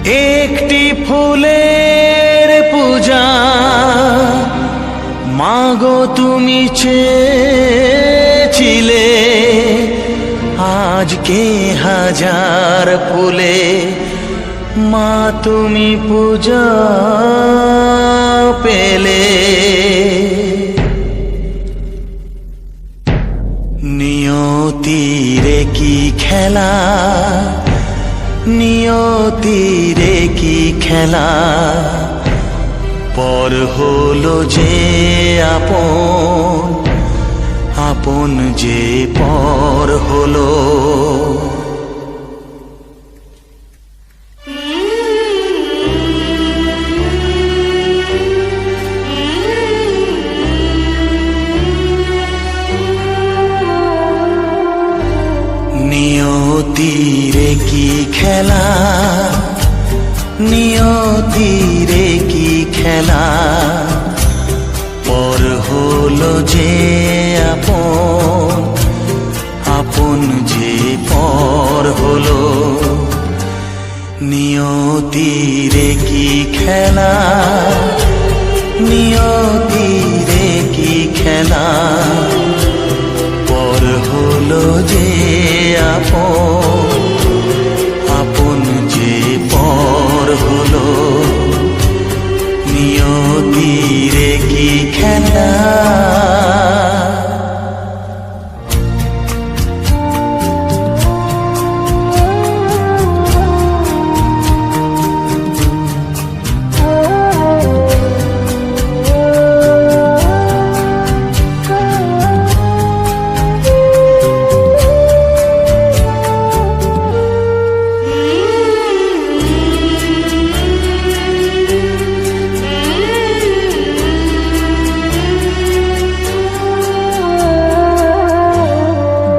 একটি ফুলের পূজা মাগো তুমি চেয়েছিলে, আজকে হাজার ফুলে মা তুমি পূজা পেলে। নিয়তিরে কি খেলা, নিয়তিরে কি খেলা, পর হলো যে আপন, আপন যে পর হলো। নিয়তিরে কি খেলা, নিয়তিরে কি খেলা, পর হলো যে আপন, আপন যে পর হলো। নিয়তিরে কি খেলা, নিয়তিরে কি খেলা, পর হলো যে আপন, আপন যে পর হলো। নিয়তিরে কি খেলা।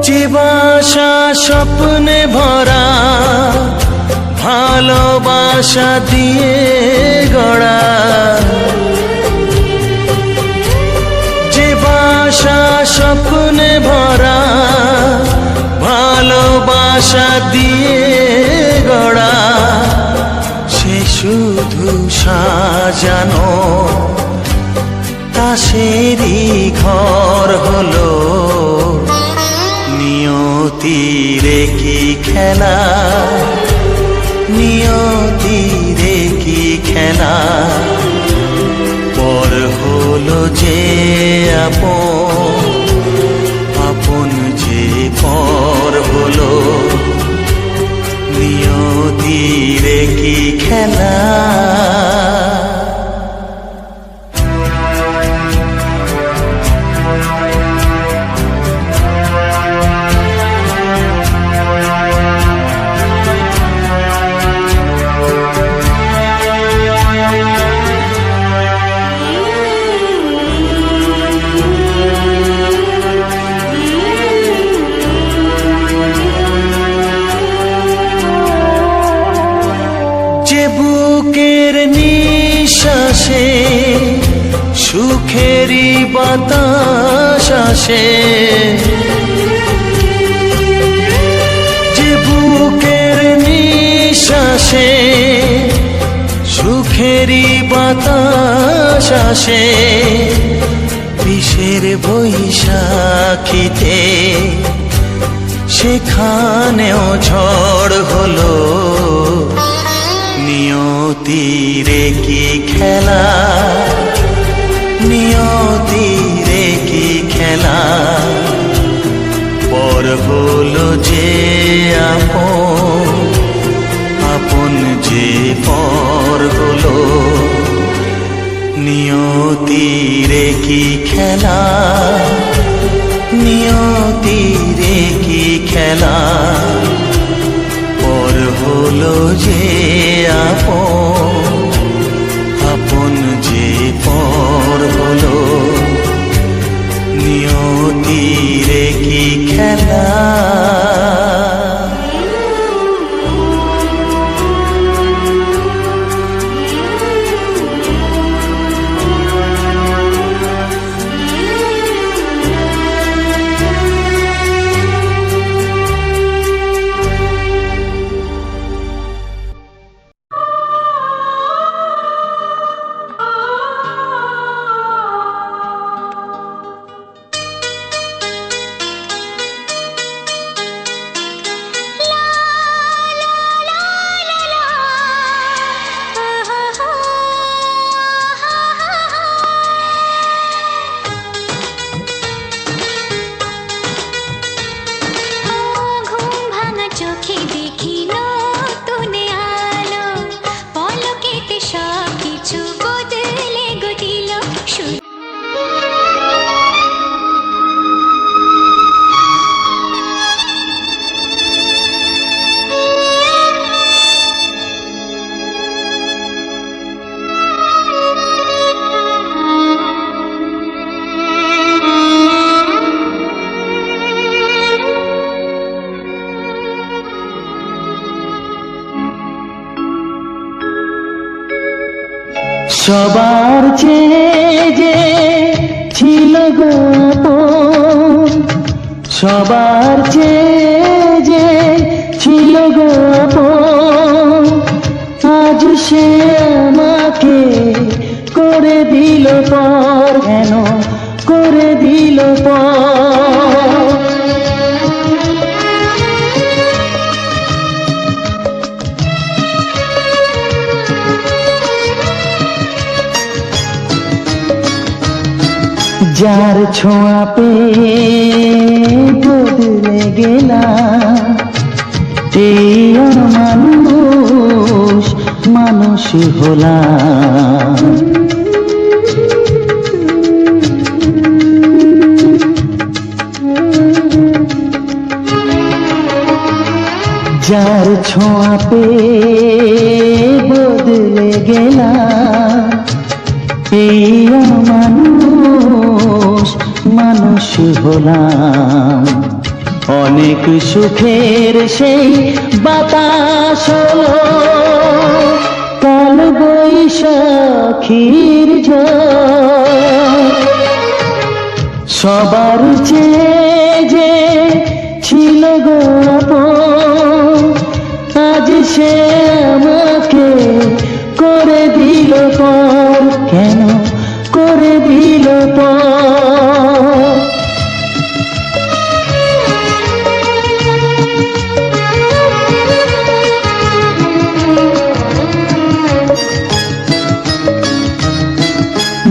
যে বাসা স্বপ্নে ভরা, ভালোবাসা দিয়ে গড়া, যে বাসা স্বপ্নে ভরা, ভালোবাসা দিয়ে গড়া, সে শুধু সাজানো তাসেরই ঘর হলো। নিয়তিরে কি খেলা, নিয়তিরে কি খেলা, পর হলো যে আপন, আপন যে পর হলো। নিয়তিরে কি খেলা। যে বুকের নিঃশ্বাসে সুখেরই বাতাস আসে, যে বুকের নিঃশ্বাসে সুখেরই বাতাস আসে, বিষের বৈশাখীতে সেখানেও ঝড় হলো। নিয়তিরে কি খেলা, নিয়তিরে কি খেলা, পর হলো যে আপন, আপন যে পর হলো। নিয়তিরে কি খেলা, নিয়তিরে কি খেলা, পর হলো যে আপন, আপন যে পর হলো। নিয়তিরে কি খেলা। সবার চেয়ে যে ছিল গো আপন, সবার চেয়ে যে ছিল গো আপন, আজ সে আমাকে করে দিল পর, কেন করে দিল পর। যার ছোঁয়া পেয়ে বদলে গেলাম, এই মানুষ মানুষ হলাম। যার ছোঁয়া পেয়ে বদলে গেলাম, এই মানুষ মানুষ হলাম। অনেক সুখের সেই বাতাস হলো, কাল বৈশাখীর ঝড়। সবার চেয়ে যে ছিল গো আপন, আজ সে আমাকে করে দিল পর, কেন করে দিল পর।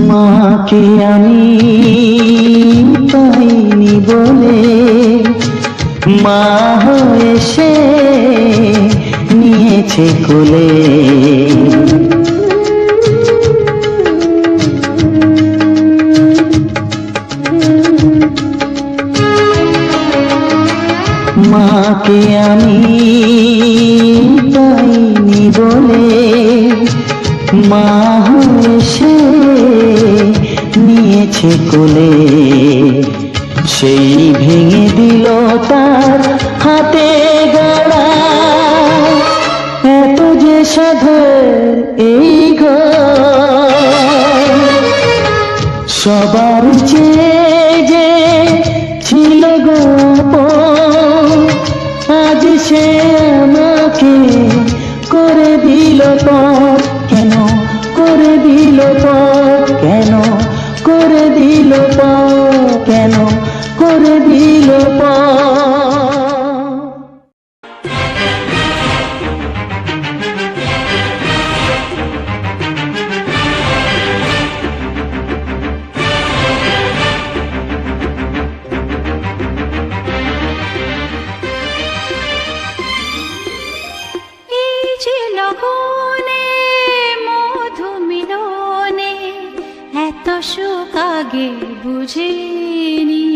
মাকে আমি পাইনি বলে, মা হয়ে সে নিয়েছে কোলে। মাকে আমি পাইনি বলে, মা হয়ে সে নিয়েছে কোলে। সেই ভেঙে দিল তার হাতে গড়া, এত যে সাধের এই ঘর। সবার চেয়ে যে ছিল গো আপন, আজ সে আমাকে করে দিল পর, কেন করে দিল পর, কেন করে দিল পর, কেন করে দিল পর। সুখ আগে বুঝিনি,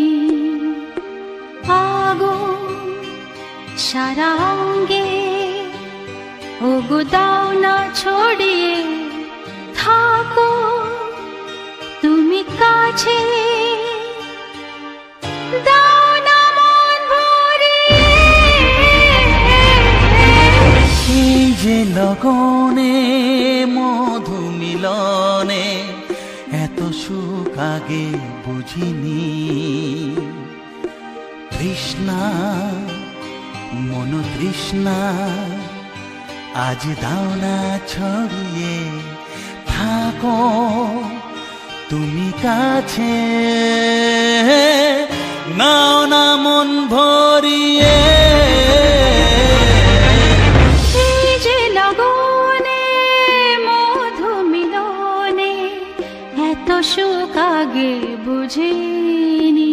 আগুন সারা অঙ্গে ওগো দাও না ছড়িয়ে থাকো তুমি কাছে, দাও না মন ভরিয়ে। এই যে লগনে মধু মিলনে এত সুখ আগে বুঝিনি। তৃষ্ণা মন তৃষ্ণা আজ দাও না ছড়িয়ে থাকো তুমি কাছে, নাও না মন ভরিয়ে। সুখ আগে বুঝিনি।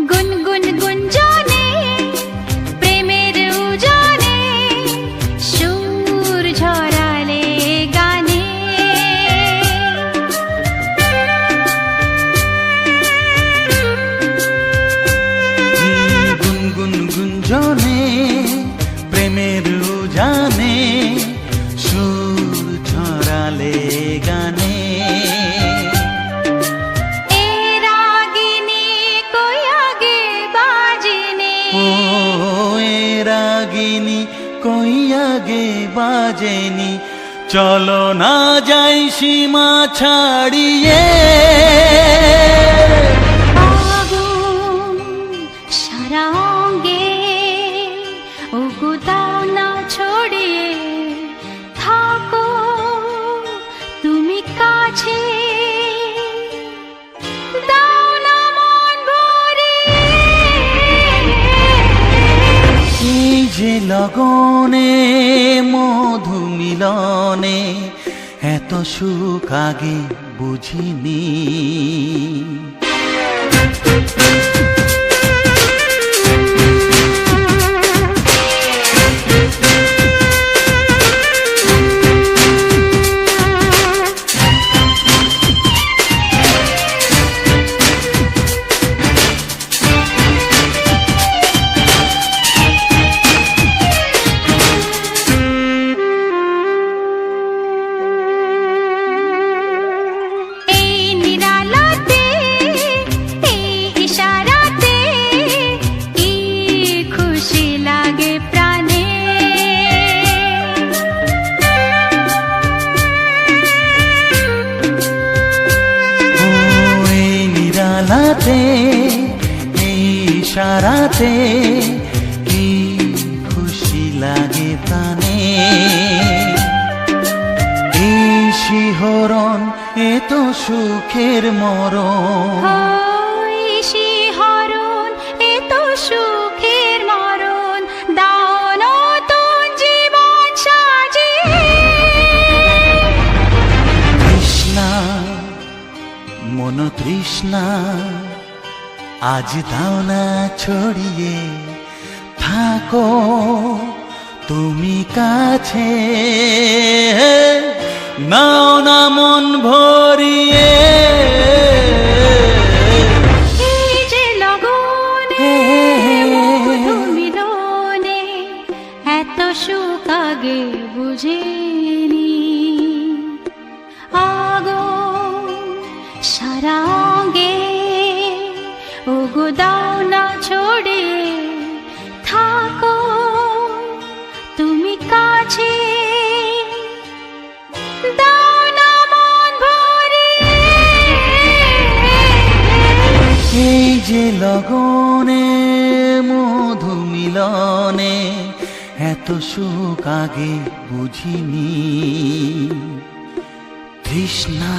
গুন জেনি চলো না যাই সীমা ছাড়িয়ে। আগুন সারা অঙ্গে ওগো দাও না ছড়িয়ে থাকো তুমি কাছে দাও না মন ভরিয়ে। এই যে লগনে মধু মিলনে এত সুখ আগে বুঝিনি। এই নিরালাতে এই ইশারাতে কি খুশি লাগে প্রাণে। ও এই নিরালাতে এই ইশারাতে কি খুশি লাগে প্রাণে। এই শিহরণ এ তো সুখের মরণ। ওই শিহরণ এ তো সুখের মরণ দাও নতুন জীবন সাজিয়ে। তৃষ্ণা মন তৃষ্ণা আজ দাও না ছড়িয়ে থাকো তুমি কাছে নাও না মন ভরিয়ে। এই যে লগনে মধু মিলনে এত সুখ আগে বুঝিনি। আগুন সারা অঙ্গে ওগো দাও না ছড়িয়ে থাকো তুমি কাছে দাও না মন ভরিয়ে। এই যে লগনে মধু মিলনে এত সুখ আগে বুঝিনি। তৃষ্ণা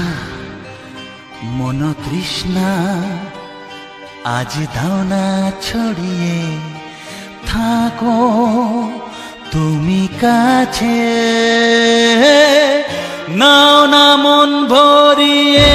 মন তৃষ্ণা আজ দাও না ছড়িয়ে থাকো তুমি কাছে নাও না মন ভরিয়ে।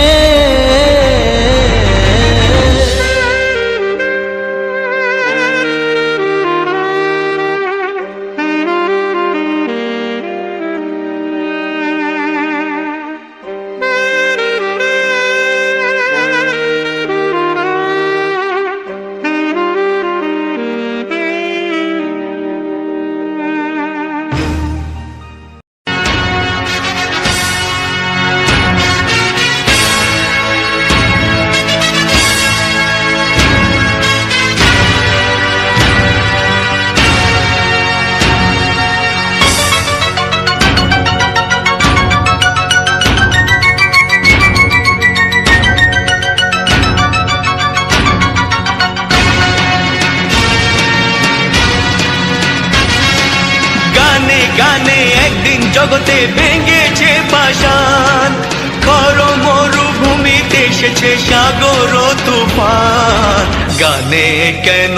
গানে একদিন জগতে ভেঙেছে পাষাণ, খর মরুভূমিতে এসেছে সাগর তুফান। গানে কেন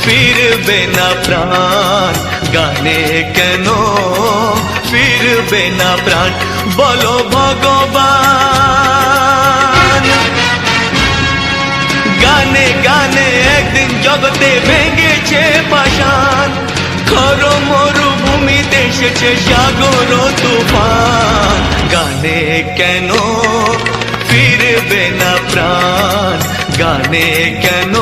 ফিরবে না প্রাণ, গানে কেন ফিরবে না প্রাণ, বলো ভগবান। গানে গানে একদিন জগতে ভেঙেছে পাষাণ, খর মরুভূমিতে এসেছে সাগর তুফান। গানে কেন ফিরবে না প্রাণ, গানে কেন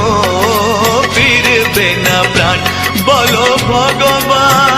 ফিরবে না প্রাণ, বলো ভগবান।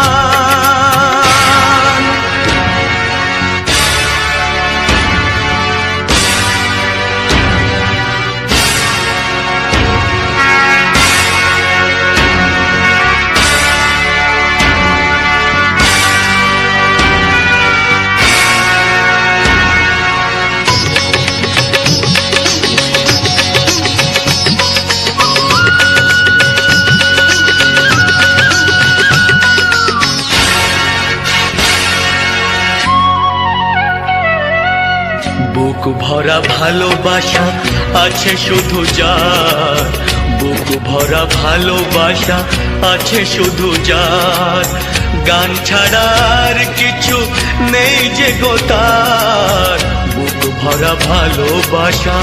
বুক ভরা ভালোবাসা আছে শুধু যার, বুক ভরা ভালোবাসা আছে শুধু যার, গান ছাড়ার কিছু নেই যে গো তার, বুক ভরা ভালোবাসা।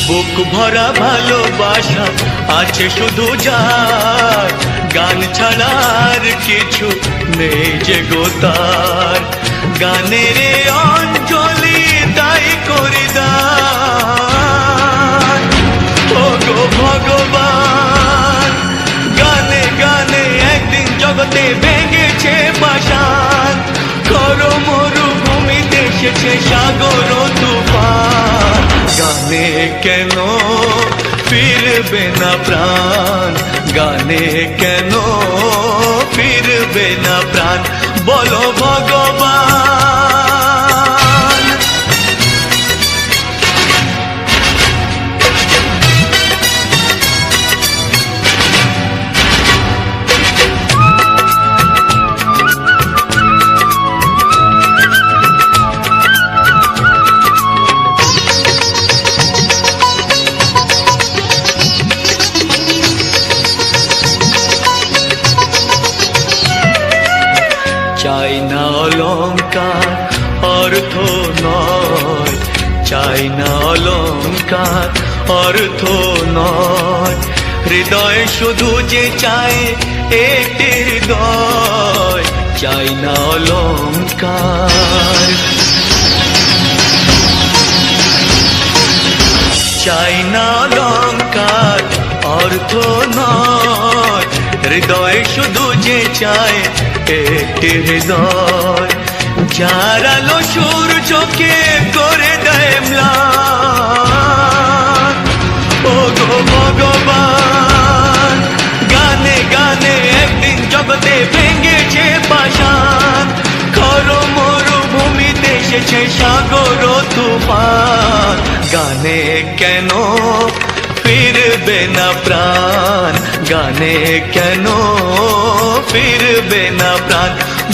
বুক ভরা ভালোবাসা আছে শুধু যার, গান ছাড়ার কিছু নেই যে গো তার, গানের অঞ্জলি তাই করে দান ও গো ভগবান। গানে গানে একদিন জগতে ভেঙেছে পাষাণ, করো মরুভূমিতে এসেছে সাগর তুফান, গানে কেন ফিরবে না প্রাণ, গানে কেন ফিরবে না প্রাণ, বলো ভগবান। চাই না অলংকার অর্থ নয়, চাই না অলংকার অর্থ নয়, হৃদয় শুধু যে চায় একটি হৃদয়, চাই না অলংকার। চাই না অলংকার অর্থ নয়, হৃদয় শুধু যে চায় একটি হৃদয়, যার আলো সূর্যকে করে দেয় ম্লান ও গো ভগবান। গানে গানে একদিন জগতে ভেঙেছে পাষাণ, করো মরুভূমিতে এসেছে সাগর তুফান, গানে কেন ফিরবে না প্রাণ, গানে কেন ফিরবে না প্রাণ,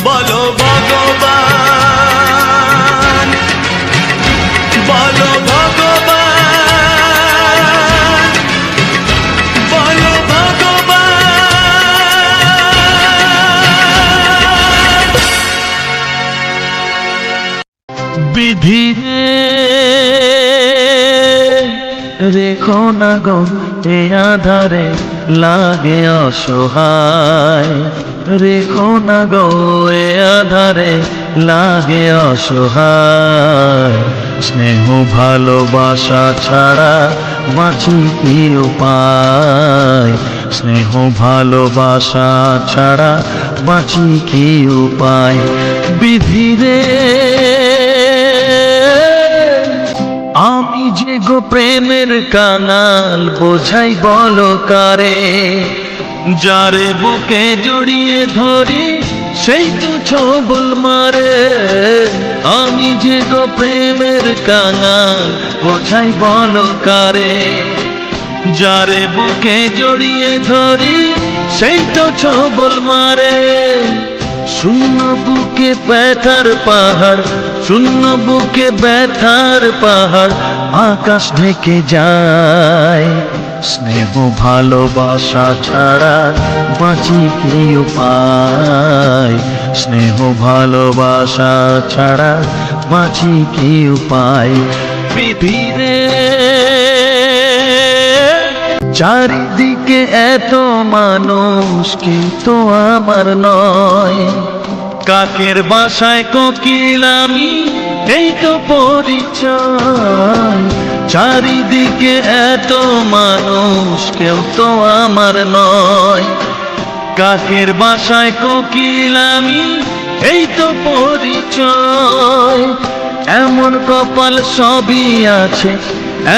বলো ভগবান, বলো ভগবান, বলো ভগবান। বিধি রেখো না গো এ আধারে লাগে অসহায়, রেখো না গো এ আধারে লাগে অসহায়, স্নেহ ভালোবাসা ছাড়া বাঁচি কি উপায়, স্নেহ ভালোবাসা ছাড়া বাঁচি কি উপায়। বিধি রে আমি যে গো প্রেমের কাঙাল, বোঝাই বলো কারে, যারে বুকে জড়িয়ে ধরি সেই তো ছবল মারে, আমি যে গো প্রেমের কাঙাল, বোঝাই বলো কারে, যারে বুকে জড়িয়ে ধরি সেই তো ছবল মারে। শূন্য বুকে ব্যথার পাহাড়, শূন্য বুকে ব্যথার পাহাড়, আকাশ ঢেকে যায়, স্নেহ ভালোবাসা ছাড়া বাঁচি কি উপায়, স্নেহ ভালোবাসা ছাড়া বাঁচি কি উপায়। পৃথিবীরে চারিদিকে এত মানুষ কিন্তু আমার নয়, কাকের বাসায় কোকিল আমি এই তো পরিচয়, চারিদিকে এত মানুষ কেউ তো আমার নয়, কাকের বাসায় কোকিল আমি এই তো পরিচয়। এমন কপাল সবই আছে,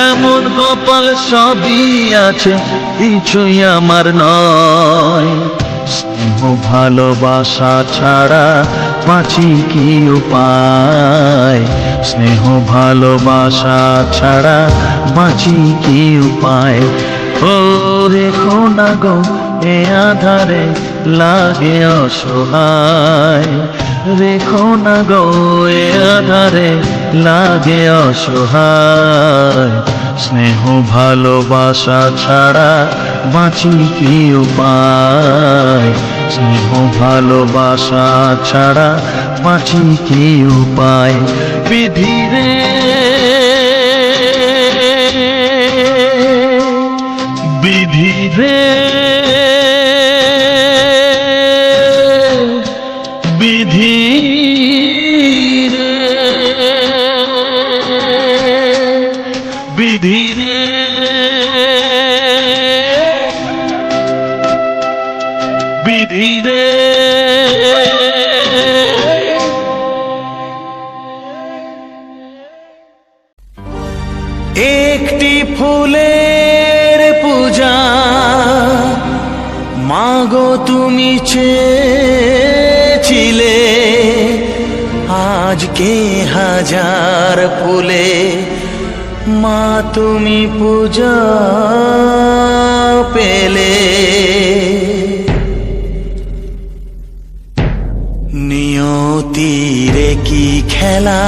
এমন কপাল সবই আছে, কিছুই আমার নয়, স্নেহ ভালোবাসা ছাড়া বাঁচি কি উপায়, স্নেহ ভালোবাসা ছাড়া বাঁচি কি উপায়। ও রেখো না গো এ এ আধারে লাগে অসহায়, রেখো না গো এ আধারে লাগে অসহায়। স্নেহ ভালোবাসা ছাড়া বাঁচি কি উপায়, স্নেহ ভালোবাসা ছাড়া বাঁচি কি উপায়। বিধি রে বিধি রে বিধি রে বিধি রে বিধি রে। একটি ফুলের পূজা মাগো তুমি চেয়েছিলে, আজকে হাজার ফুলে মা তুমি পূজা পেলে। নিয়তিরে কি খেলা,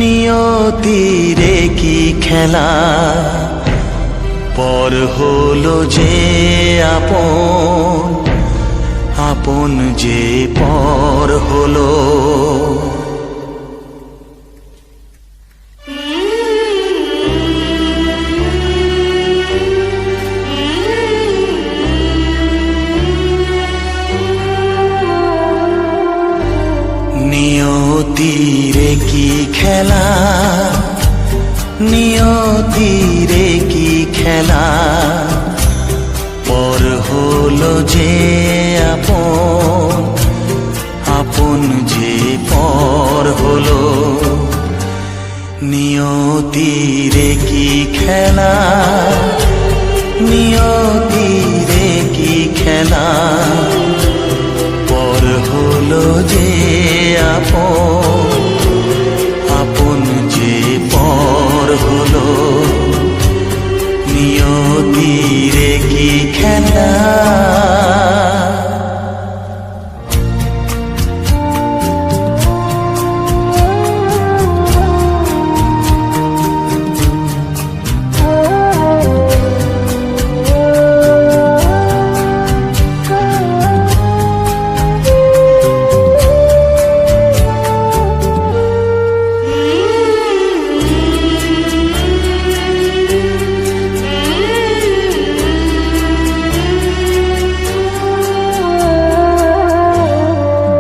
নিয়তিরে কি খেলা, পর হলো যে আপন, আপন যে পর হলো। নিয়তিরে কি খেলা, নিয়তিরে কি খেলা, পর হলো যে আপন, আপন যে পর হলো। নিয়তিরে কি খেলা, নিয়তিরে কি খেলা, পর হলো যে আপন, আপন যে পর হলো। নিয়তিরে কি খেলা।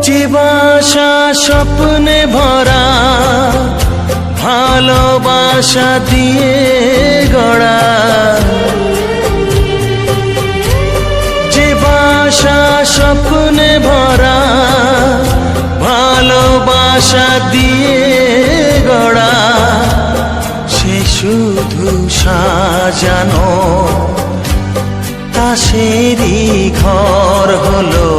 যে বাসা স্বপ্নে ভরা, ভালোবাসা দিয়ে গড়া, যে বাসা স্বপ্নে ভরা, ভালোবাসা দিয়ে গড়া, সে শুধু সাজানো তাসেরই ঘর হলো।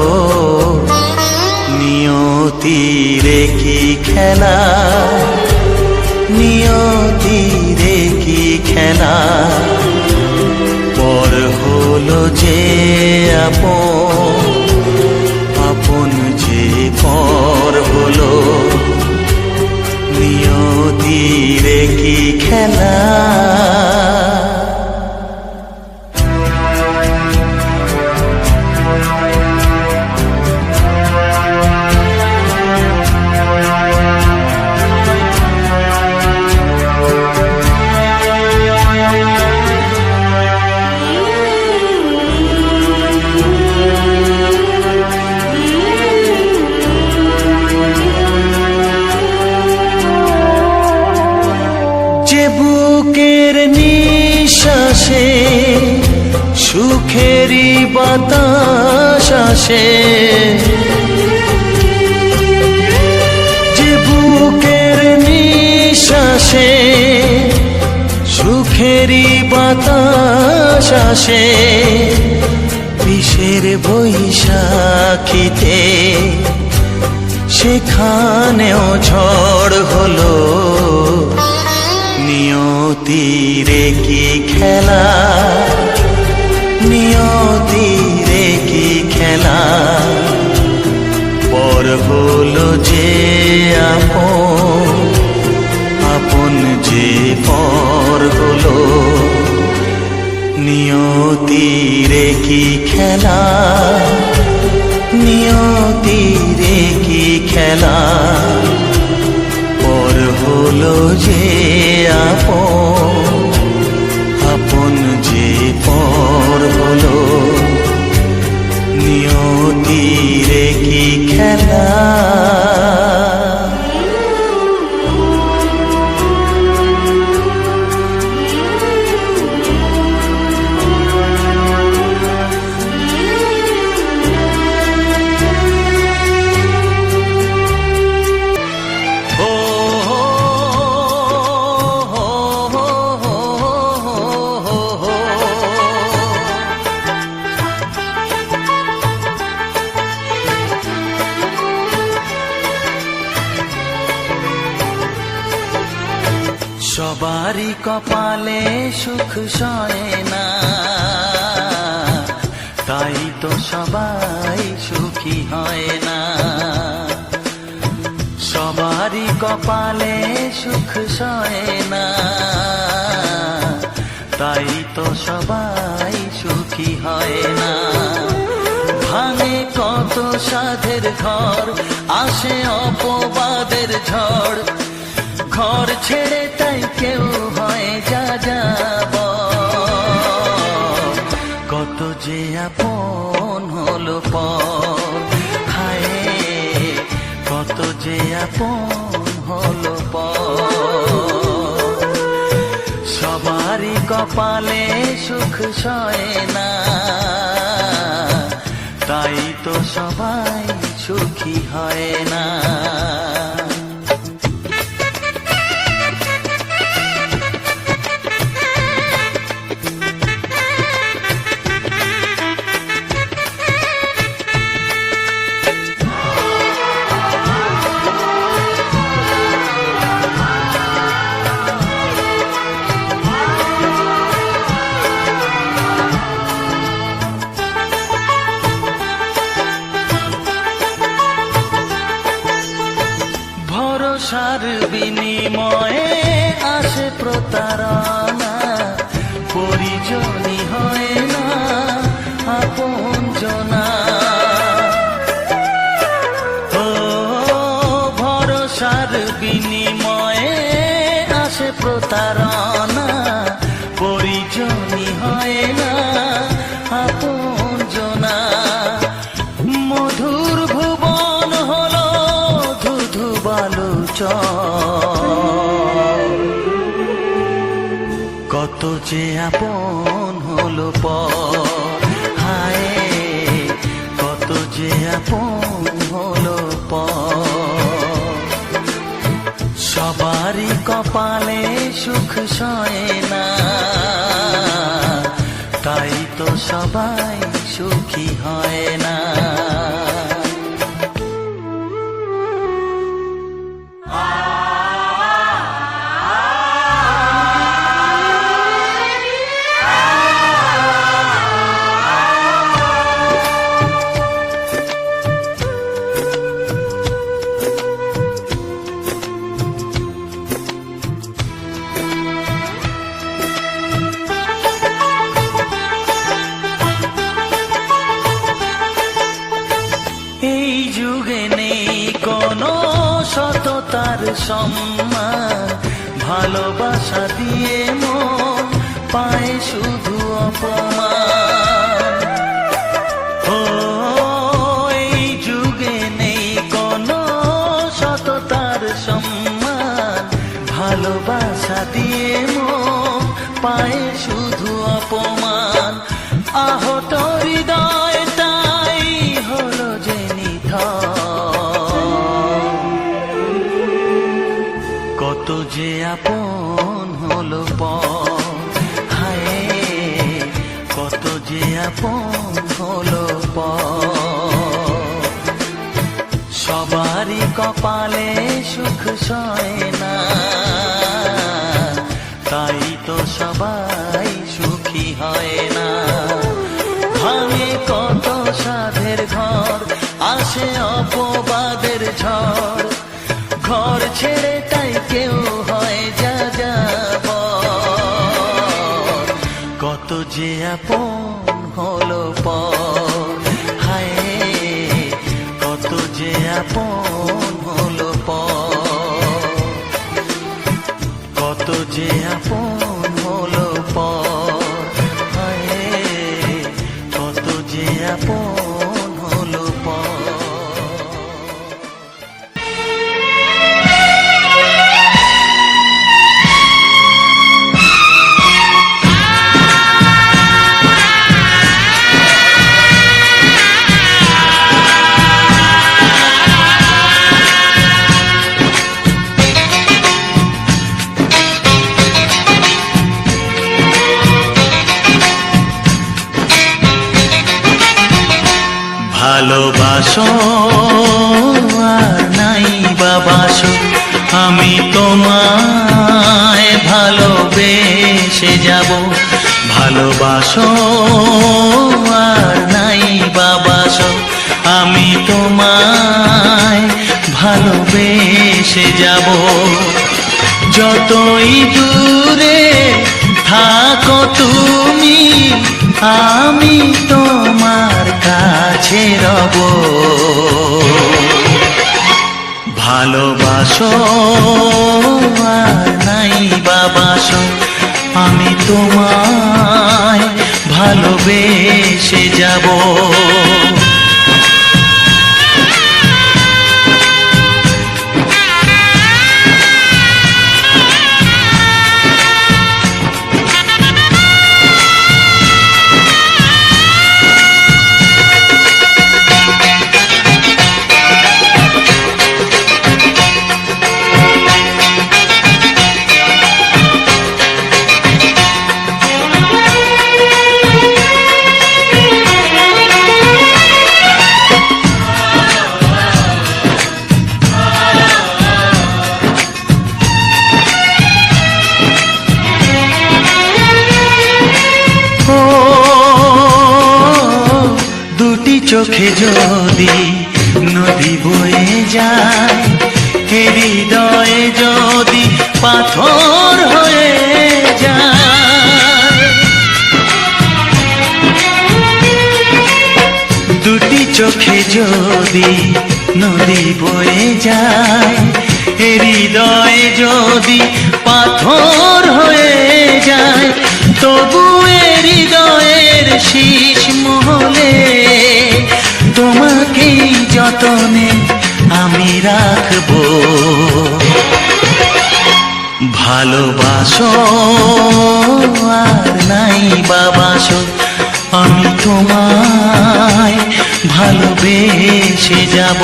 নিয়তিরে কি খেলা, নিয়তিরে কি খেলা, পর হলো যে আপন, আপন যে পর হলো। নিয়তিরে কি খেলা। বুকের নিঃশ্বাসে সুখেরই বাতাস আসে, যে বুকের নিঃশ্বাসে সুখেরই বাতাস আসে, বিষের বৈশাখীতে সেখানেও ঝড় হলো। নিয়তিরে কি খেলা, নিয়তি খেলা, পর হলো যে আপন, আপন যে পর হলো। নিয়তিরে কি খেলা, নিয়তিরে কি খেলা, পর হলো যে আপন, আপন যে পর হলো। নিয়তিরে কি খেলা। সবারই কপালে সুখ সয় না, তাই তো সবাই সুখী হয় না। সবারই কপালে সুখ সয় না, তাই তো সবাই সুখী হয় না। ভাঙে কত সাধের ঘর, আসে অপবাদের ঝড়, ঘর ছেড়ে তাই কেউ হয় যা যাব। কত যে আপন হলো পর, হায় কত যে আপন হলো পর। সবারই কপালে সুখ সয় না, তাই তো সবাই সুখী হয় না। ভরসার বিনিময়ে আসে প্রতারণা, পরিজনই হয় না আপনজনা। ও ভরসার বিনিময়ে আসে প্রতারণা, পরিজনই হয় না আপনজনা। মধুর ভুবন হলো ধুধু বালুচর, কত যে আপন হলো পর, হায় কত যে আপন হলো পর। সবারই কপালে সুখ সয় না, তাই তো সবাই সুখী হয় না। এই যুগে নেই কোনো সততার সম্মান, ভালোবাসা দিয়ে মন পায় শুধু অপমান। ও এই যুগে নেই কোনো সততার সম্মান, ভালোবাসা দিয়ে মন পায় শুধু অপমান। আহত হৃদয় তাই হলো যে কত যে আপন হলো পর, হায় কত যে আপন হলো পর। সবারই কপালে সুখ সয় না, তাই তো সবাই সুখী হয় না। ভাঙে কত সাধের ঘর আসে অপবাদের ঝড়, ঘর ছেড়ে তাই কেউ হয় যা যাবার, কত যে আপন হলো পর, হায় কত যে আপন হলো পর, কত যে আপন হলো পর, হায় কত যে আপন হলো পর। ভালোবাসো আর নাই বাবাসো, আমি তোমায় ভালোবেসে যাব, ভালোবাসো আর নাই বাবাসো, আমি তোমায় ভালোবেসে যাব, যতই দূরে থাকো তুমি আমি তোমার কাছে রব, ভালোবাসো আর নাই বাবাসো, আমি তোমায় ভালোবেসে যাব। চোখে যদি নদী বয়ে যায়, হৃদয়ে যদি পাথর হয়ে যায়, দুটি চোখে যদি নদী বয়ে যায়, হৃদয়ে যদি পাথর হয়ে যায়, তবু হৃদয়ের শীষ মহলে তোমাকে যতনে আমি রাখবো, ভালোবাসো আর নাই বাবাসো, আমি তোমায় ভালোবেসে যাব।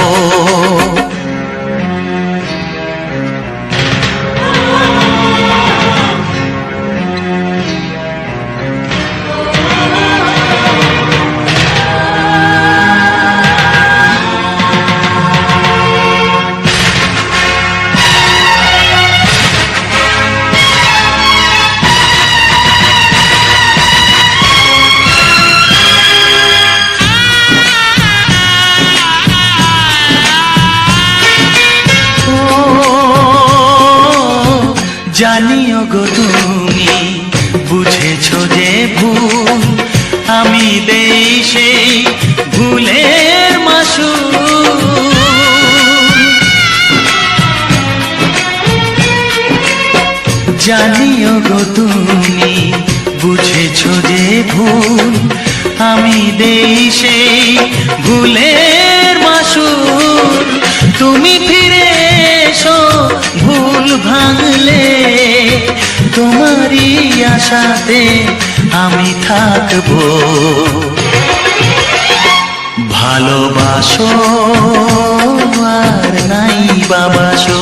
জানিও গো তুমি বুঝেছো যে ভুল, আমি দেই সেই ভুলের মাসুল, জানিও গো তুমি বুঝেছো যে ভুল, আমি দেই সেই ভুলের মাসুল, তুমি ফিরে এসো ভুল ভাঙলে, তোমারই আশাতে আমি থাকবো, ভালোবাসো আর নাই বাবাসো,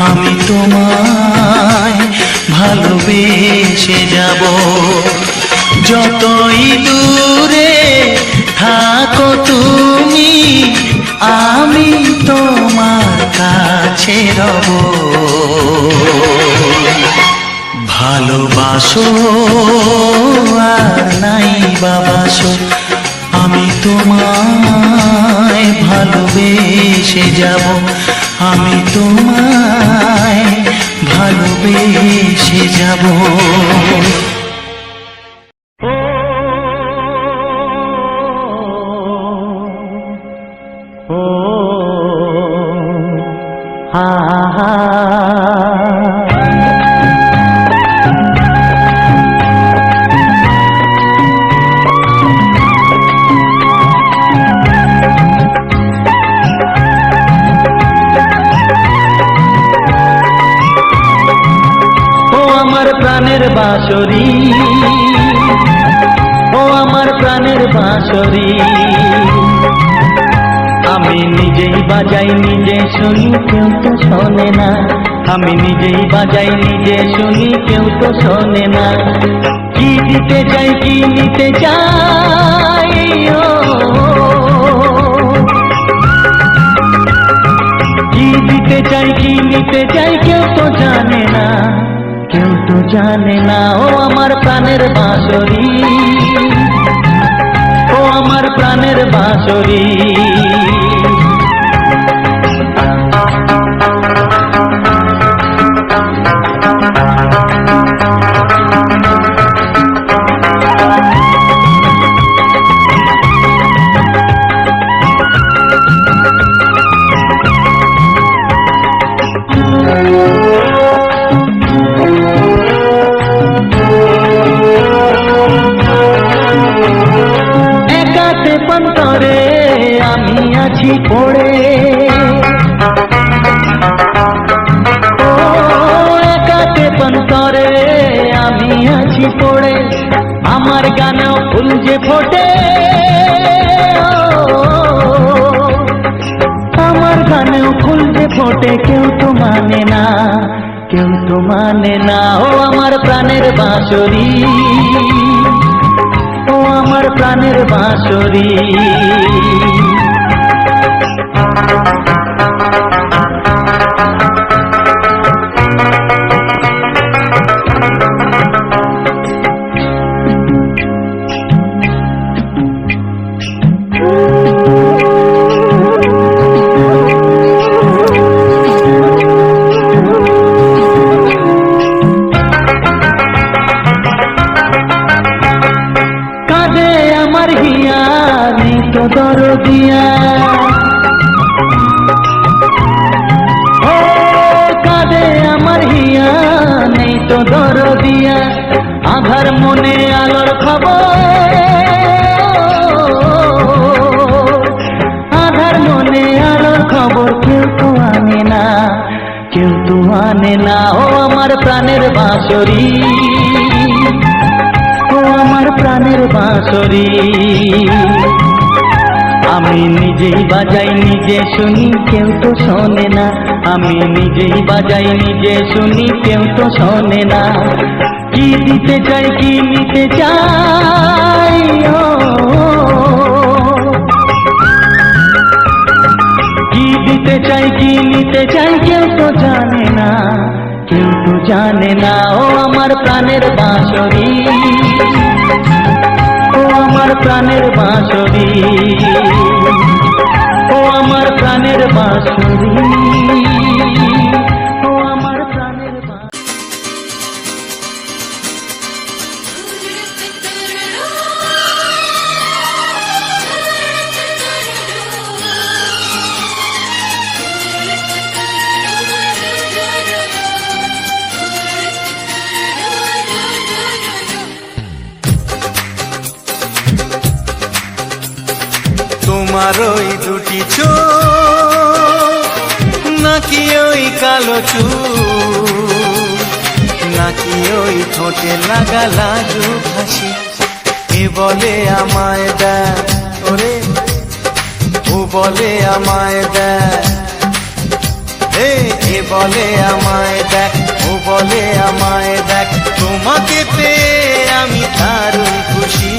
আমি তোমায় ভালোবেসে যাব, যতই দূরে থাকো তুমি আমি তোমার কাছে রব, ভালোবাসো আর নাই বাবাসো, আমি তোমায় ভালোবেসে যাব, আমি তোমায় ভালোবেসে যাব। ও হা হা প্রাণের বাঁশরি, ও আমার প্রাণের বাঁশরি, আমি নিজেই বাজাই নিজে শুনি কেউ তো শোনে না, আমি নিজেই বাজাই নিজে শুনি কেউ তো শোনে না। কি দিতে চাই কি নিতে চাই, কি দিতে চাই কি নিতে চাই কেউ তো জানে না, কেউ তো জানে না। ও আমার প্রাণের বাঁশরি, ও আমার প্রাণের বাঁশরি, পন্তরে আমি আছি পড়ে, ও একাতে পন্তরে আমি আছি পড়ে, আমার গানেও ফুল যে ফোটে, আমার গানেও ফুল যে ফোটে, কেউ তো মানে না, কেউ তো মানে না। ও আমার প্রাণের বাঁশরি, ও আমার প্রাণের বাঁশরি, দরদিয়া, ও কাঁদে আমার হিয়া নেই তো দরদিয়া, আধার মনে আলোর খবর, আধার মনে আলোর খবর কেউ তো আনে না, কেউ তো আনে না। ও আমার প্রাণের বাঁশরি, ও আমার প্রাণের বাঁশরি, আমি নিজেই বাজাই নিজে শুনি কেউ তো শোনে না, আমি নিজেই বাজাই নিজে শুনি কেউ তো শোনে না। কি দিতে চাই কি নিতে চাই, কি দিতে চাই কি নিতে চাই কেউ তো জানে না, কেউ তো জানে না। ও আমার প্রাণের বাঁশরি, ও আমার প্রাণের বাঁশরি, ও আমার প্রাণের বাঁশরি, ও আমার প্রাণের বাঁশরি। তোমার ওই দুটি চোখ, নাকি ওই কালো চুল, নাকি ওই ঠোঁটে লাগা লাজুক হাসি, এ বলে আমায় দেখ ওরে, ও বলে আমায় দেখ, এ বলে আমায় দেখ, ও বলে আমায় দেখ, তোমাকে পেয়ে আমি দারুণ খুশি।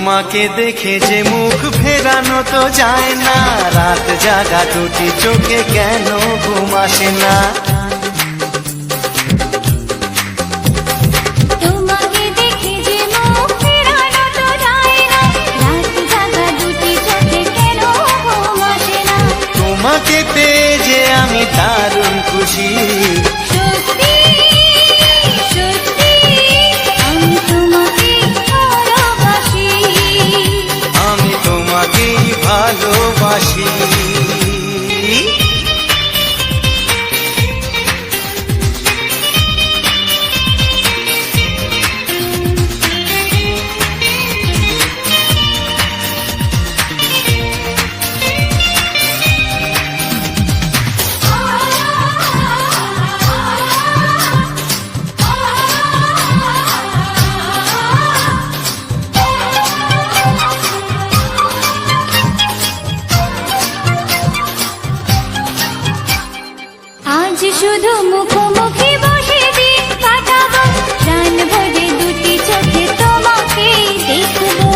তোমাকে দেখে যে মুখ ফেরানো তো যায় না, রাত জাগা দুটি চোখে কেন ঘুম আসে না। তোমাকে দেখে যে মুখ ফেরানো তো যায় না, রাত জাগা দুটি চোখে কেন ঘুম আসে না। তোমাকে পেয়ে যে আমি দারুণ খুশি, সত্যি সত্যি আমি তোমাকে ভালোবাসি, আমি তোমাকেই ভালোবাসি। আজ শুধু মুখোমুখি বসে দিন কাটাবো, প্রাণ ভরে দুটি চোখে তোমাকে দেখবো।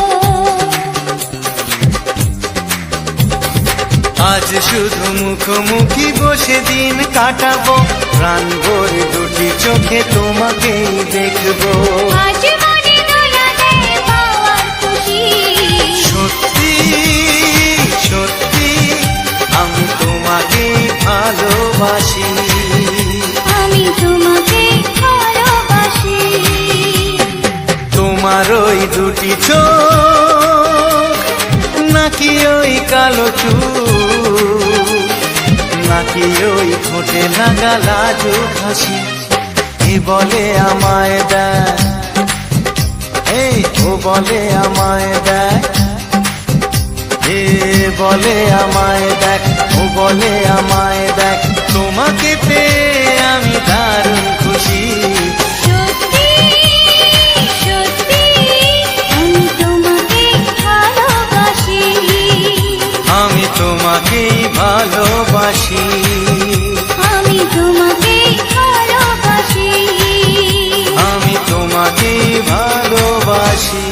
আজ শুধু মুখোমুখি বসে দিন কাটাবো, প্রাণ ভরে দুটি চোখে তোমাকেই দেখবো। আজ মনে দোলা দেয় পাওয়ার খুশি, সত্যি সত্যি আমি তোমাকেই ভালোবাসি, আমি তোমাকে ভালোবাসি। তোমার ওই দুটি চোখ নাকি ওই কালো চুল, নাকি ওই ঠোঁটে লাগা লাজুক হাসি, এ বলে আমায় দেয়, এই ও বলে আমায় দেয়, এ বলে আমায় দেখ, ও বলে আমায় দেখ, তোমাকে পেয়ে আমি দারুণ খুশি। সত্যি সত্যি আমি তোমাকে ভালোবাসি, আমি তোমাকেই ভালোবাসি, আমি তোমাকে ভালোবাসি, আমি তোমাকেই ভালোবাসি।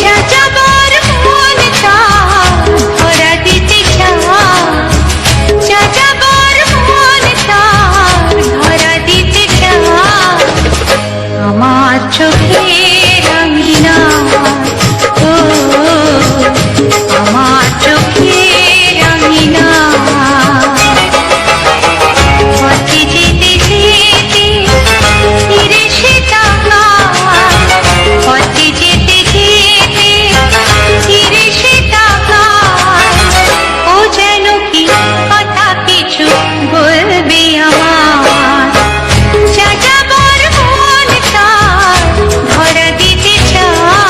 যাযাবর মনটা ভরা দিতে চায়, যাযাবর মনটা ভরা দিতে চায়, আমার চোখে রঙিনা, ও আমার চোখে রঙিনা। পথে যেতে যেতে ফিরে সে তাকায়, পথে যেতে যেতে ফিরে সে তাকায়, ও যেন কি কথা কিছু বলবে আমার। যাযাবর মনটা ভরা দিতে চায়,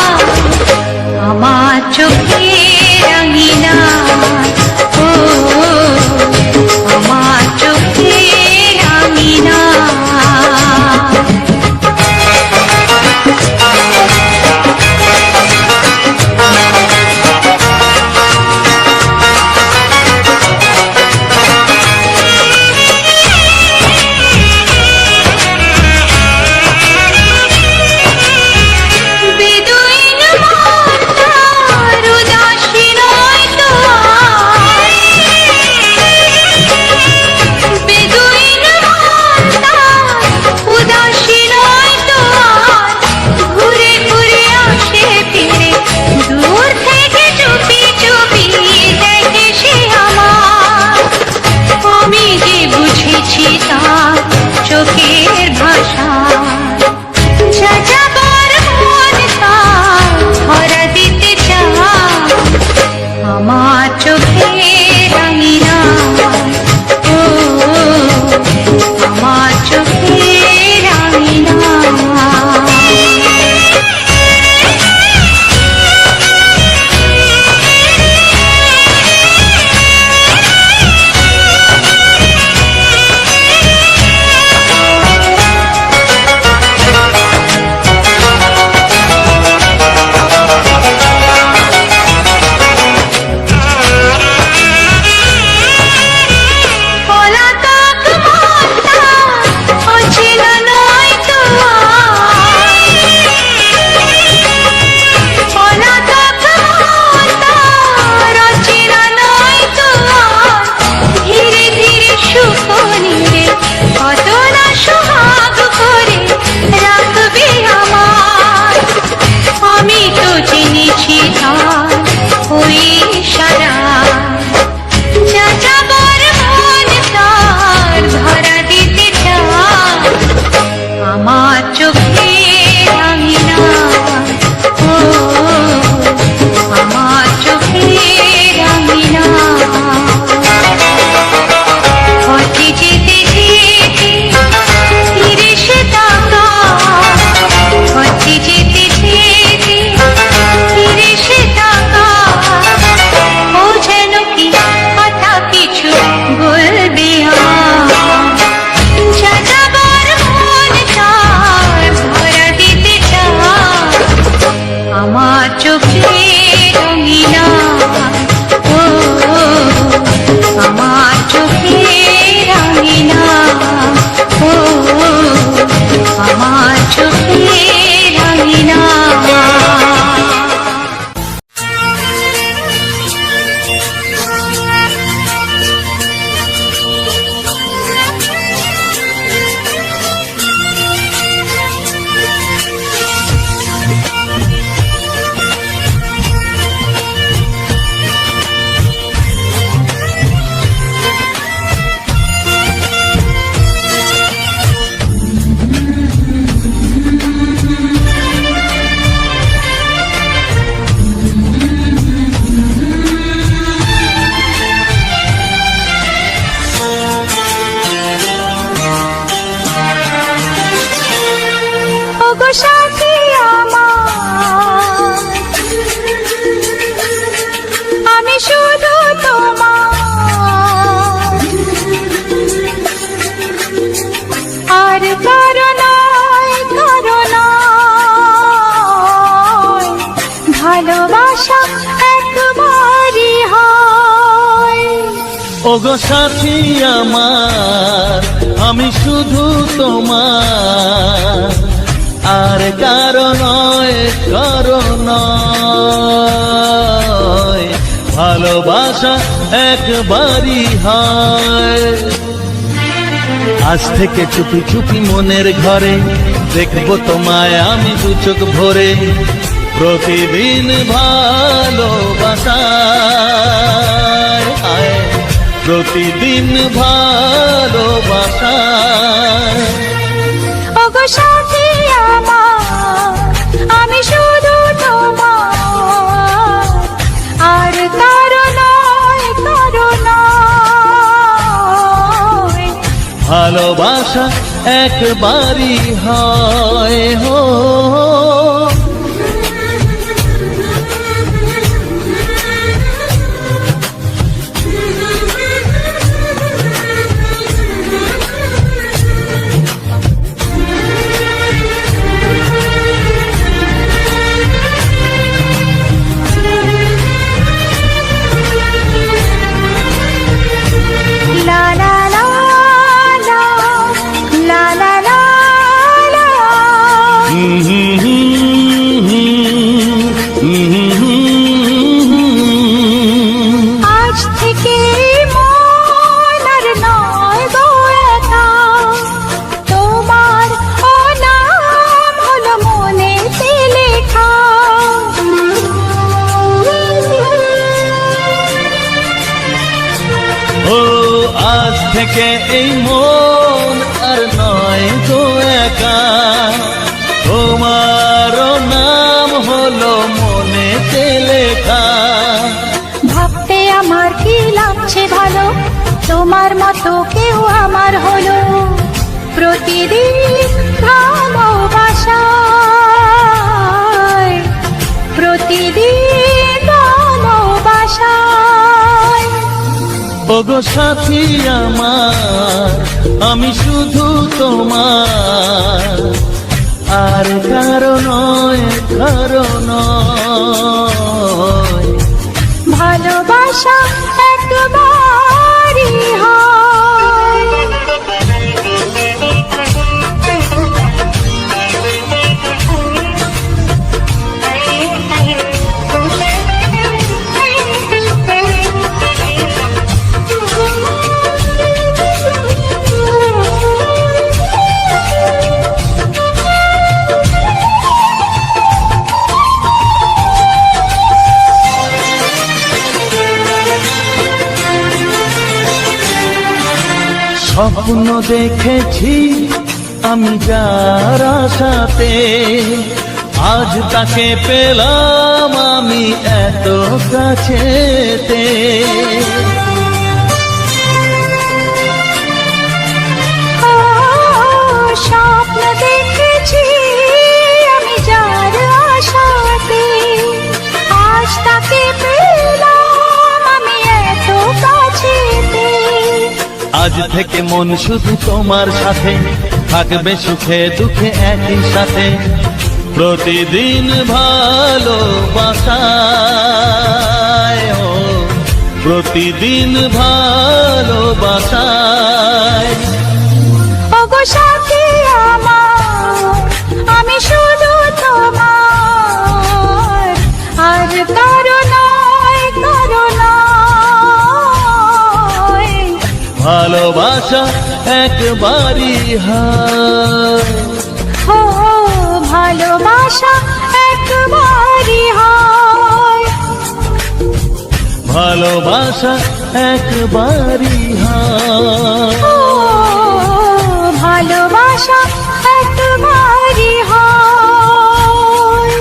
ওগো সাথী আমার আমি শুধু তোমার, আর কারো নয় কারো নয়, ভালোবাসা একবারই হয়। আজ থেকে চুপি চুপি মনের ঘরে দেখবো তোমায় আমি দু চোখ ভরে, প্রতিদিন ভালোবাসায়, হায়, প্রতিদিন ভালোবাসায়। ওগো সাথী আমার আমি শুধু তোমার, আর কারো নয় কারো নয়, ভালোবাসা একবারই হয় হো। লা লা লা লা, লা লা লা লা। আজ থেকে মন আর নয় গো একা, তোমার ও নাম হলো মনেতে লেখা। ও আজ থেকে এই মন আর নয় গো একা, তোমার নাম হলো মনেতে লেখা। ভাবতে আমার কি লাগছে ভালো, তোমার মতো কেউ আমার হলো, প্রতিদিন ভালোবাসায়, প্রতিদিন ভালোবাসায়। ওগো সাথী আমার আমি শুধু তোমার, আর কারো নয় কারো নয়, ভালোবাসা একবারই হয়। স্বপ্ন দেখেছি আমি যার আশাতে, আজ তাকে পেলাম আমি এত কাছেতে। ও, স্বপ্ন দেখেছি আমি যার আশাতে, আজ তাকে পেলাম আমি এত কাছেতে। আজ থেকে মন শুধু তোমার সাথে, থাকবে সুখে দুঃখে একই সাথে, প্রতিদিন ভালোবাসায়, ও প্রতিদিন ভালোবাসায়। ওগো সাথী আমার আমি শুধু তোমার, আর কারো নয় কারো নয়, ভালোবাসা একবারই হয়। ও ভালোবাসা একবারই হয়, ভালোবাসা একবারই হয়। ও ভালোবাসা একবারই হয়,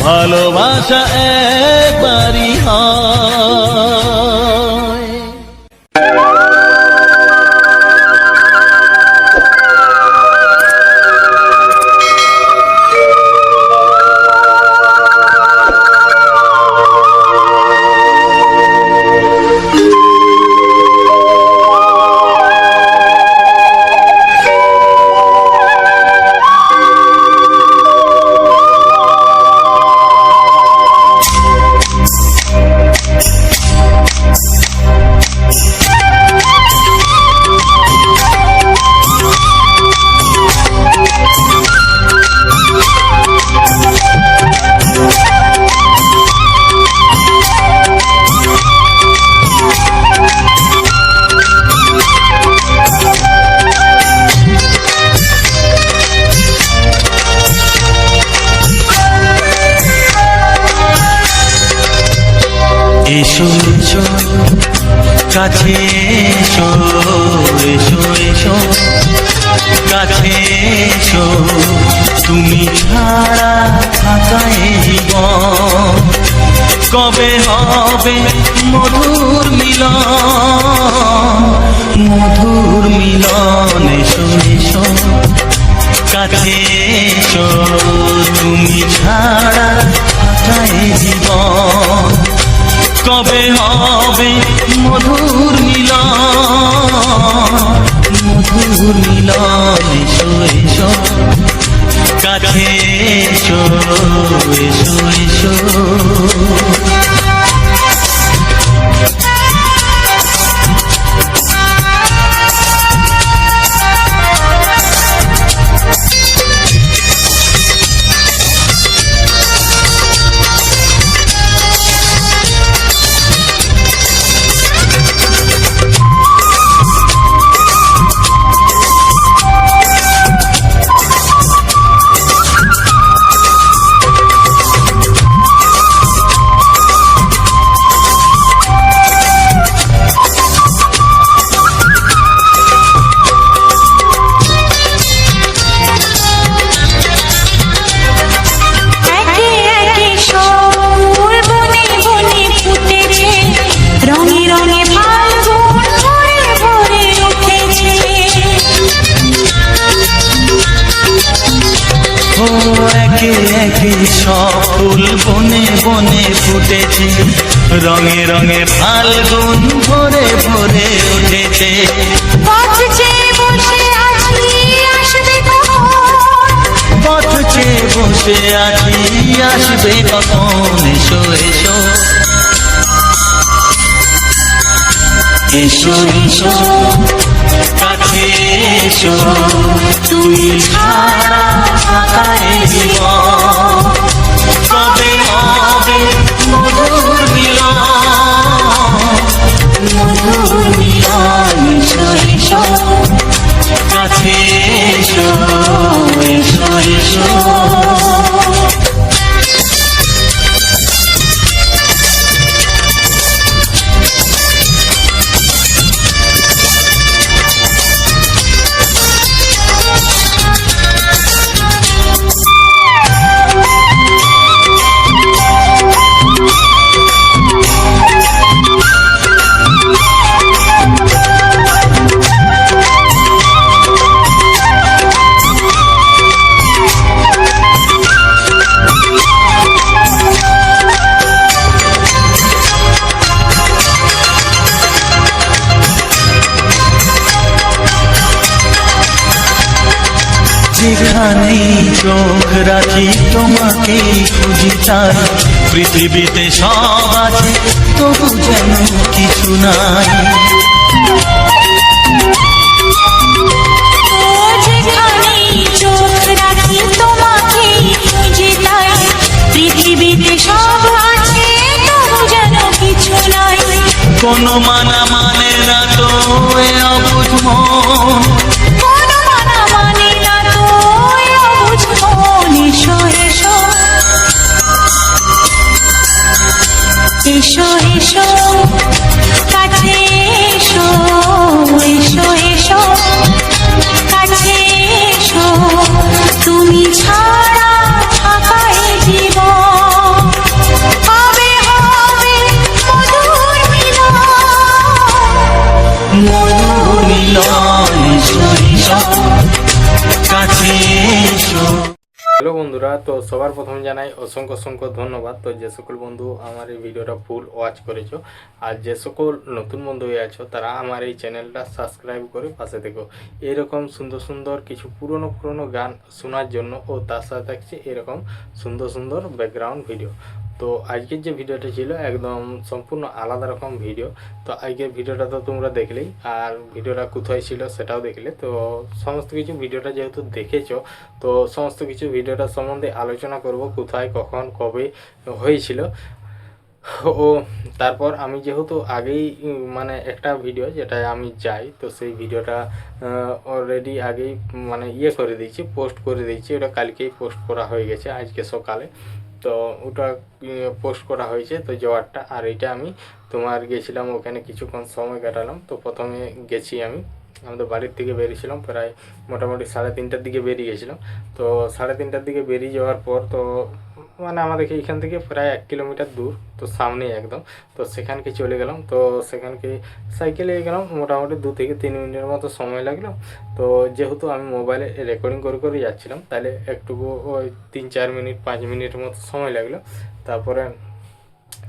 ভালোবাসা একবারই হয়। এসো এসো কাছে এসো এসো এসো কাছে এসো তুমি ছাড়া থাকায় জীবন কবে হবে মধুর মিলন এসো এসো কাছে এসো তুমি ছাড়া থাকায় জীবন কবে হবে মধুর মিলন এসো এসো কাছে এসো এসো এসো একে একে সব বনে বনে ফুটেছে, রঙে রঙে ফাল্গুন ভরে ভরে উঠেছে। ও একে একে সব ফুল বনে বনে ফুটেছে, রঙে রঙে ফাল্গুন ভরে ভরে উঠেছে। পথ চেয়ে বসে আছি আসবে কখন, পথ চেয়ে বসে আছি আসবে কখন, এসো এসো এসো এসো কাছে এসো তুমি ছাড়া থাকায় জীবন কবে হবে মধুর মিলন এসো এসো কাছে এসো এসো এসো যেখানেই চোখ রাখি তোমাকেই খুঁজি তাই, পৃথিবীতে সব আছে তবু যেন কিছু নাই। ও যেখানেই চোখ রাখি তোমাকেই খুঁজে তাই, পৃথিবীতে সব আছে তবু যেন কিছু নাই। কোনো মানা মানে না তো এ অবুঝ মন, কোনো মানা মানে না তো এ অবুঝ মন। এসো এসো এসো এসো কাছে এসো এসো এসো কাছে এসো তুমি ছাড়া থাকায় জীবন কবে হবে মধুর মিলন এসো এসো কাছে এসো। হ্যালো বন্ধুরা, তো সবার প্রথমে জানাই অসংখ্য অসংখ্য ধন্যবাদ। তো যে সকল বন্ধু আমার এই ভিডিওটা ফুল ওয়াচ করেছো, আর যে সকল নতুন বন্ধু হয়ে আছো তারা আমার এই চ্যানেলটা সাবস্ক্রাইব করে পাশে থেকো। এরকম সুন্দর সুন্দর কিছু পুরনো গান শোনার জন্য, ও তার সাথে থাকছে এরকম সুন্দর সুন্দর ব্যাকগ্রাউন্ড ভিডিও। তো আজকের যে ভিডিওটা ছিল একদম সম্পূর্ণ আলাদা রকম ভিডিও। তো আজকের ভিডিওটা তো তোমরা দেখলেই, আর ভিডিওটা কোথায় ছিল সেটাও দেখলে। তো সমস্ত কিছু ভিডিওটা যেহেতু দেখেছো, তো সমস্ত কিছু ভিডিওটা সম্বন্ধে আলোচনা করব, কোথায় কখন কবে হয়েছিল। ও তারপর আমি যেহেতু আগেই মানে একটা ভিডিও যেটা আমি যাই, তো সেই ভিডিওটা অলরেডি আগেই মানে ইয়ে করে দিয়েছি, পোস্ট করে দিয়েছি। ওটা কালকেই পোস্ট করা হয়ে গেছে, আজকে সকালে। তো ওটা পোস্ট করা হয়েছে তো যাওয়ারটা। আর এটা আমি তোমার গেছিলাম ওখানে, কিছুক্ষণ সময় কাটালাম। তো প্রথমে গেছি আমি আমাদের বাড়ির থেকে বেরিয়েছিলাম প্রায় মোটামুটি 3:30টার দিকে বেরিয়ে গেছিলাম। তো 3:30টার দিকে বেরিয়ে যাওয়ার পর তো মানে আমাদের এখান থেকে প্রায় 1 কিলোমিটার দূর, তো সামনেই একদম। তো সেখানকে চলে গেলাম। তো সেখানকে সাইকেলে গেলাম, মোটামুটি 2 থেকে 3 মিনিটের মতো সময় লাগলো। তো যেহেতু আমি মোবাইলে রেকর্ডিং করে করে যাচ্ছিলাম, তাহলে একটুকু ওই 3-4 মিনিট 5 মিনিটের মতো সময় লাগলো। তারপরে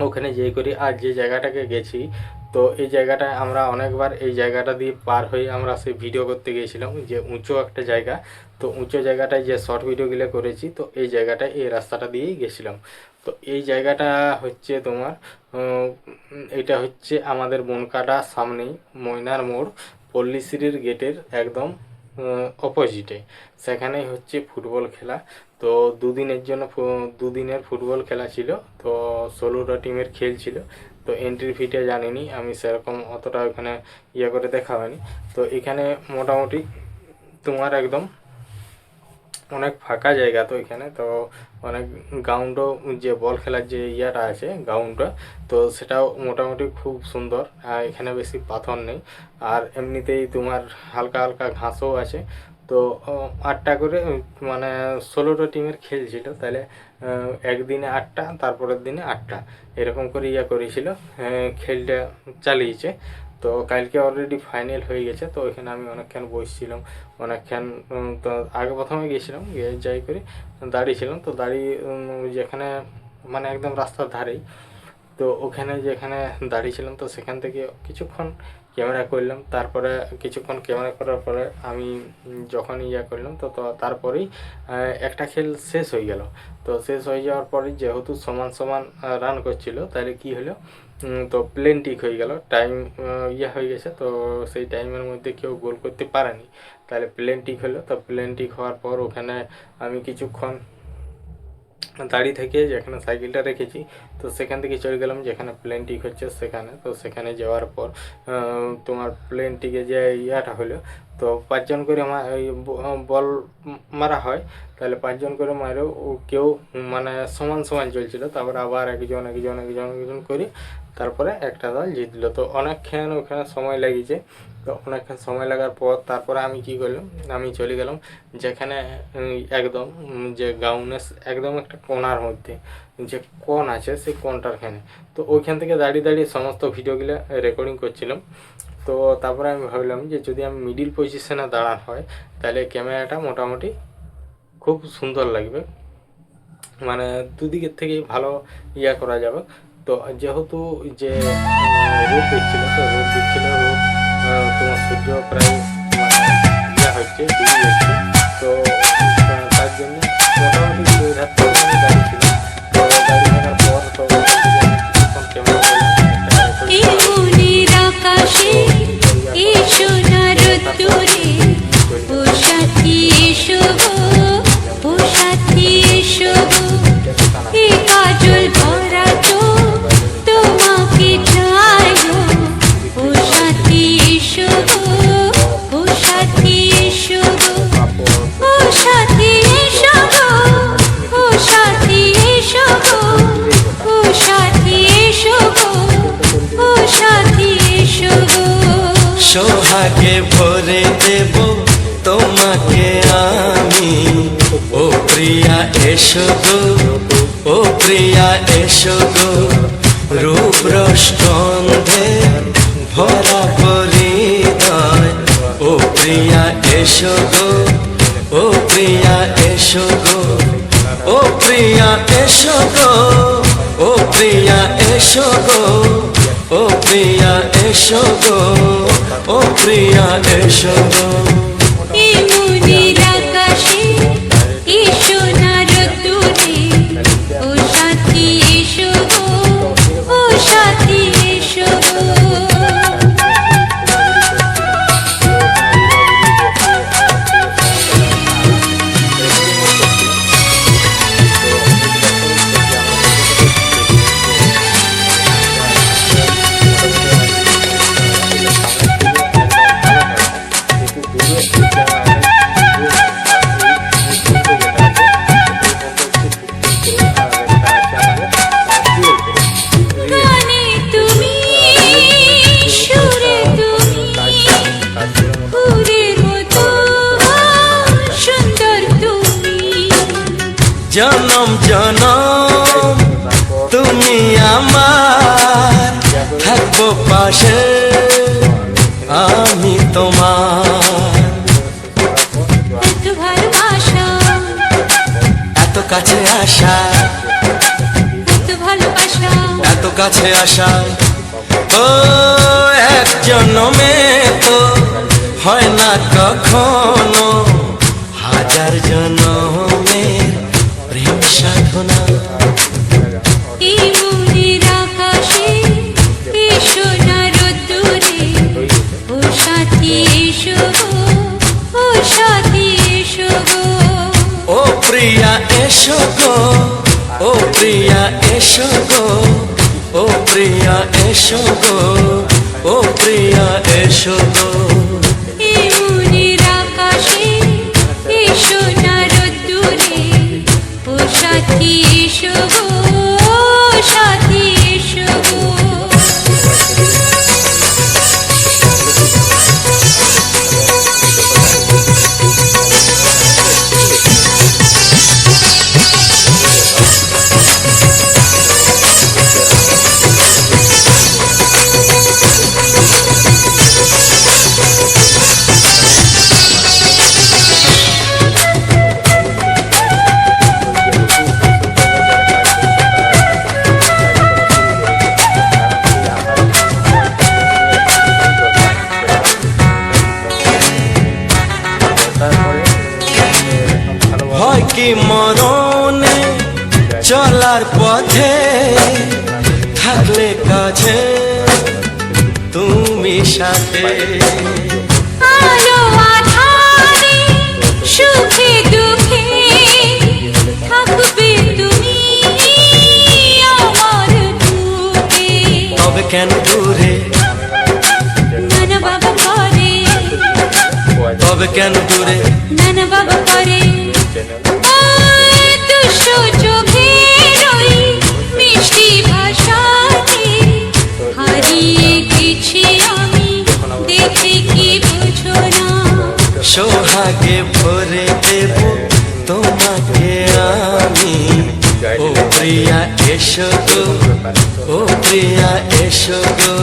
ওখানে যেই করি, আর যে জায়গাটাকে গেছি, তো এই জায়গাটায় আমরা অনেকবার এই জায়গাটা দিয়ে পার হয়ে আমরা সেই ভিডিও করতে গিয়েছিলাম, যে উঁচু একটা জায়গা। তো উঁচু জায়গাটায় যে শর্ট ভিডিওগুলো করেছি, তো এই জায়গাটায় এই রাস্তাটা দিয়েই গেছিলাম। তো এই জায়গাটা হচ্ছে তোমার এটা হচ্ছে আমাদের বনকাটা সামনেই ময়নার মোড়, পল্লীশ্রীর গেটের একদম অপোজিটে। সেখানেই হচ্ছে ফুটবল খেলা। তো দুদিনের ফুটবল খেলা ছিল। তো 16টা টিমের খেল ছিল। তো এন্ট্রি ফিটা জানিনি আমি, সেরকম অতটা ওখানে ইয়ে করে দেখা হয়নি। তো এখানে মোটামুটি তোমার একদম অনেক ফাঁকা জায়গা। তো এখানে তো অনেক গ্রাউন্ডও, যে বল খেলার যে ইয়াটা আছে গ্রাউন্ডটা, তো সেটাও মোটামুটি খুব সুন্দর। আর এখানে বেশি পাথর নেই, আর এমনিতেই তোমার হালকা হালকা ঘাসও আছে। তো 8টা করে মানে 16টা টিমের খেল ছিল, তাহলে একদিনে 8টা, তারপরের দিনে 8টা, এরকম করে ইয়া করেছিল, খেলটা চালিয়েছে। তো কালকে অলরেডি ফাইনাল হয়ে গেছে। তো ওইখানে আমি অনেকক্ষণ বসছিলাম, অনেকক্ষণ। তো আগে প্রথমে গিয়েছিলাম, গিয়ে যাই করে দাঁড়িয়েছিলাম। তো দাঁড়িয়ে যেখানে মানে একদম রাস্তার ধারেই, তো ওখানে যেখানে দাঁড়িয়েছিলাম, তো সেখান থেকে কিছুক্ষণ ক্যামেরা করলাম। তারপরে কিছুক্ষণ ক্যামেরা করার পরে আমি যখন ইয়া করলাম, তো তারপরেই একটা খেল শেষ হয়ে গেল। তো শেষ হয়ে যাওয়ার পরে যেহেতু সমান সমান রান করছিল, তাহলে কি হলো, তো প্লেন টিক হয়ে গেল, টাইম ইয়ে হয়ে গেছে। তো সেই টাইমের মধ্যে কেউ গোল করতে পারেনি, তাহলে প্লেন টিক হলো। তো প্লেন টিক হওয়ার পর ওখানে আমি কিছুক্ষণ দাঁড়িয়ে থেকে যেখানে সাইকেলটা রেখেছি, তো সেখান থেকে চলে গেলাম যেখানে প্লেন টিক হচ্ছে সেখানে। তো সেখানে যাওয়ার পর তোমার প্লেন টিকে যে ইয়াটা হলো, তো 5 জন করে বল মারা হয়। তাহলে 5 জন করে মারেও কেউ মানে সমান সমান চলছিল। তারপরে আবার একজন করে তারপরে একটা দল জিতলো। তো অনেকক্ষণ ওখানে সময় লেগেছে। তো অনেকক্ষণ সময় লাগার পর তারপরে আমি কি করলাম, আমি চলে গেলাম যেখানে একদম যে গ্রাউন্ডের একদম একটা কোণার মধ্যে যে কোণ আছে, সেই কোণটারখানে। তো ওইখান থেকে দাঁড়িয়ে দাঁড়িয়ে সমস্ত ভিডিওগুলো রেকর্ডিং করছিলাম। তো তারপরে আমি ভাবলাম যে যদি আমি মিডিল পজিশনে দাঁড়ানো হয়, তাহলে ক্যামেরাটা মোটামুটি খুব সুন্দর লাগবে, মানে দুদিকের থেকেই ভালো ইয়া করা যাবে। তো যেহেতু যে রোদ দিচ্ছিল, তো রোদ তোমার সূর্য প্রায় মানে ইয়া হচ্ছে, ডুবে যাচ্ছে। তো তার জন্য মোটামুটি ওই ধার থেকে আমি দাঁড়িয়েছিলাম। তো দাঁড়িয়ে থাকার পর তো কিছুক্ষণ ক্যামেরা এই মনের আকাশে এই সোনার রোদ্দুরে ও সাথী এসো গো, ও সাথী এসো গো, এই কাজল ভরা চোখ তোমাকে চাই গো, ও সাথী এসো গো, ও সাথী এসো গো, ও সাথী এসো গো, ও সাথী এসো গো, ও সাথী এসো গো, ও সাথী এসো গো। সোহাগে ভরে দেব তোমাকে আমি, ও প্রিয়া এসো গো, ও প্রিয়া এসো গো, রূপ রসগন্ধে ভরা পরিদয়, ও প্রিয়া এসো গো, ও প্রিয়া এসো গো, ও প্রিয়া এসো গো, ও প্রিয়া এসো গো, ও প্রিয়া এসো গো, ও প্রিয়া এসো গো। এই মনের আকাশে এই সোনার রোদ্দুরে ও সাথী এসো গো, ও সাথী এসো গো। জনম তুমি আমার, থাকবো পাশে আমি তোমার। এত ভালোবাসা, এত কাছে আসা, এত ভালোবাসা, এত কাছে আসা, ও এক জন্মে তো হয় না কখনো, হাজার জন্মের প্রেম সাধনা। এই মনের আকাশে এই সোনার রোদ্দুরে, ও সাথী এসো গো, ও সাথী এসো গো। ও প্রিয়া এসো গো, ও প্রিয়া এসো গো, ও প্রিয়া এসো গো, ও প্রিয়া এসো গো। এই মনের আকাশে এই সোনার রোদ্দুরে, ও সাথী এসো গো, ও সাথী এসো গো। হয় কি মরণে চলার পথে, থাকলে কাছে তুমি সাথে। আলো আঁধারে সুখে দুঃখে থাকবে তুমি আমার বুকে। তবে কেন দূরে, নানা বাবা করে, তবে কেন দূরে, নানা বাবা করে। ওই দুষ্টু চোখের ওই মিষ্টি ভাষাতে হারিয়ে গেছি আমি, দেখে কি বুঝো না। সোহাগে ভরে দেব তোমাকে আমি, ও প্রিয়া এসো গো, ও প্রিয়া এসো গো।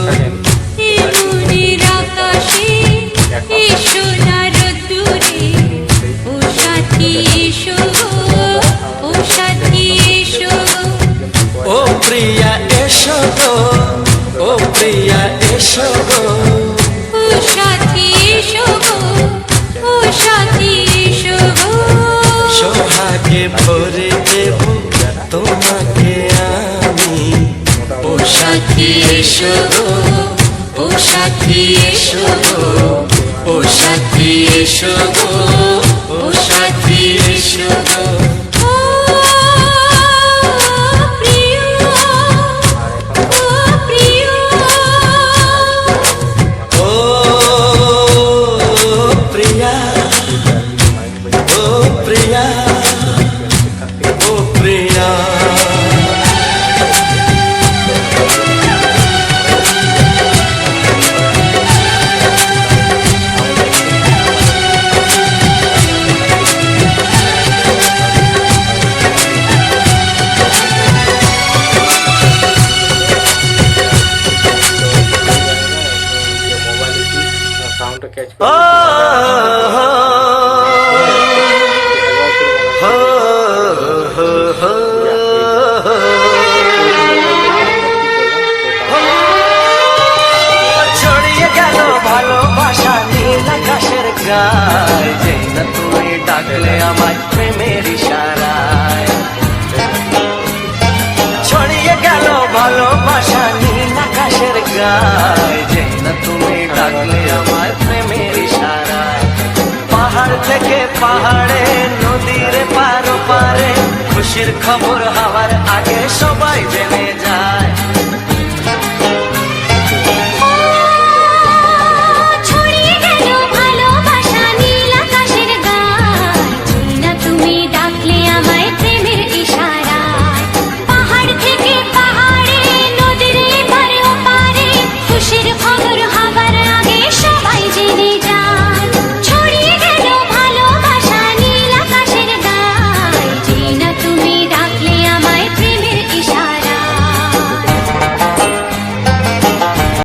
এই মনের আকাশে এই সোনার রোদ্দুরে, ও সাথী এসো গো, ও সাথী এসো গো। ও প্রিয়া এসো গো, ও প্রিয়া এসো গো। ও সাথী এসো গো, ও সাথী এসো গো। সোহাগে ভরে দেব তোমাকে আমি, ও সাথী এসো গো, ও সাথী এসো গো, ও সাথী এসো গো, ও সাথী এসো গো। ও প্রিয়, ও প্রিয়, ও প্রিয়া, ও প্রিয়া, ও প্রিয়া। সাউন্ডটা ক্যাচ ও হো হো হো, ছড়িয়ে গেল ভালোবাসা নীল আকাশের গায়, যেই না তুমি ডাকলে আমায় প্রেমের ইশারায়। ছড়িয়ে গেল ভালোবাসা নীল আকাশের গায়, যেই না তুমি ডাকলে আমায় প্রেমের ইশারায়। পাহাড় থেকে পাহাড়ে, নদীর পার পারে, খুশির খবর হওয়ার আগে সবাই